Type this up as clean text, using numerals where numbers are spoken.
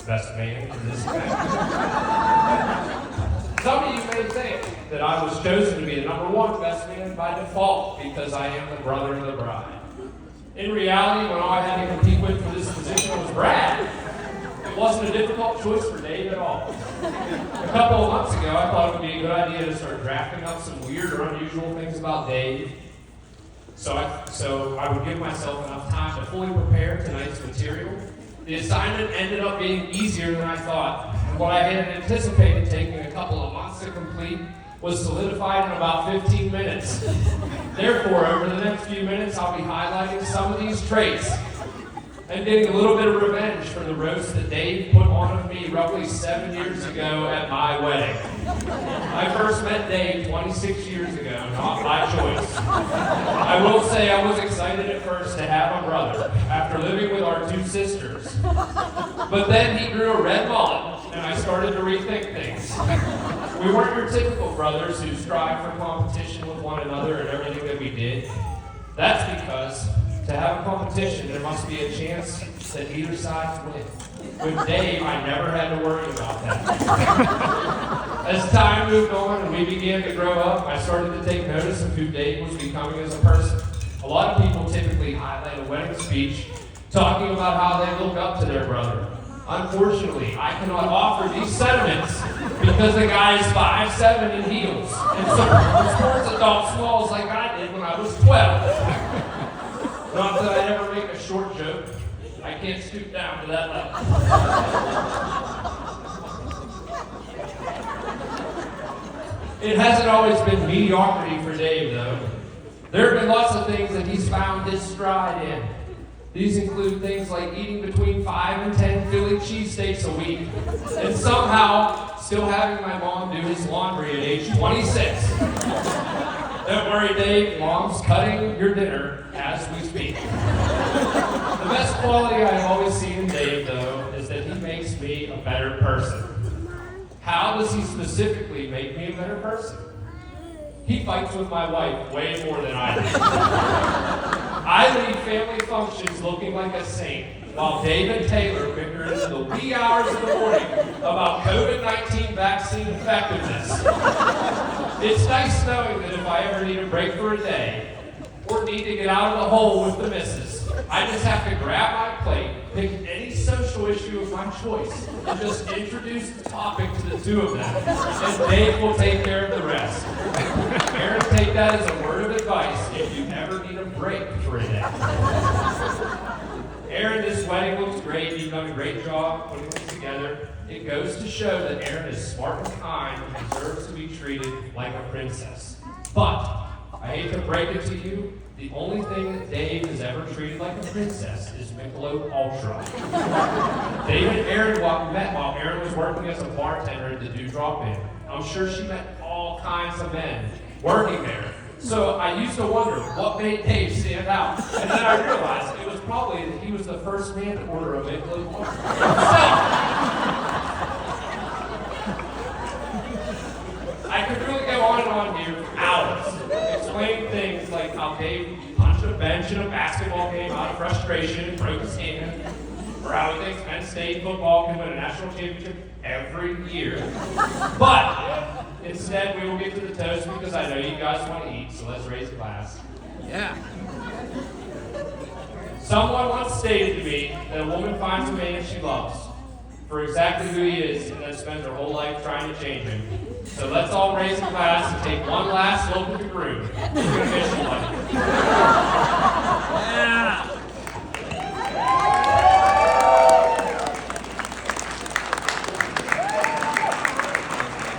best man for this event. Some of you may think that I was chosen to be the number one best man by default because I am the brother of the bride. In reality, when all I had to compete with for this position was Brad, it wasn't a difficult choice for Dave at all. A couple of months ago, I thought it would be a good idea to start drafting up some weird or unusual things about Dave. So I would give myself enough time to fully prepare tonight's material. The assignment ended up being easier than I thought. And what I had anticipated taking a couple of months to complete was solidified in about 15 minutes. Therefore, over the next few minutes, I'll be highlighting some of these traits and getting a little bit of revenge for the roast that Dave put on of me roughly 7 years ago at my wedding. I first met Dave 26 years ago, not by choice. I will say I was excited at first to have a brother after living with our two sisters. But then he grew a red mullet, and I started to rethink things. We weren't your typical brothers who strive for competition with one another in everything that we did. That's because to have a competition, there must be a chance that either side win. With Dave, I never had to worry about that. As time moved on and we began to grow up, I started to take notice of who Dave was becoming as a person. A lot of people typically highlight a wedding speech talking about how they look up to their brother. Unfortunately, I cannot offer these sentiments because the guy is 5'7" in heels and supports adult smalls like I did when I was 12. Not that I ever make a short joke. I can't stoop down to that level. It hasn't always been mediocrity for Dave, though. There have been lots of things that he's found his stride in. These include things like eating between 5 and 10 Philly cheesesteaks a week, and somehow still having my mom do his laundry at age 26. Don't worry, Dave, Mom's cutting your dinner as we speak. The best quality I've always seen in Dave, though, is that he makes me a better person. How does he specifically make me a better person? He fights with my wife way more than I do. I leave family functions looking like a saint, while Dave and Taylor bicker into the wee hours of the morning about COVID-19 vaccine effectiveness. It's nice knowing that if I ever need a break for a day, or need to get out of the hole with the missus, I just have to grab my plate, pick any social issue of my choice, and just introduce the topic to the two of them, and Dave will take care of the rest. Aaron, take that as a word of advice if you ever need a break for a day. Aaron, this wedding looks great. You've done a great job putting this together. It goes to show that Aaron is smart and kind and deserves to be treated like a princess. But I hate to break it to you, the only thing that Dave has ever treated like a princess is Michelob Ultra. Dave and Aaron met while Aaron was working as a bartender at the Dewdrop Inn. I'm sure she met all kinds of men working there. So I used to wonder what made Dave stand out. And then I realized it was probably that he was the first man to order a Michelob Ultra himself. I could really go on and on here for hours, explaining things like how Dave punched a bench in a basketball game out of frustration and broke his hand, or how he thinks Penn State football can win a national championship every year. But instead, we will get to the toast because I know you guys want to eat, so let's raise a glass. Yeah. Someone once stated to me that a woman finds a man she loves for exactly who he is and then spends her whole life trying to change him. So let's all raise a glass and take one last look at the groom. We're going to wish him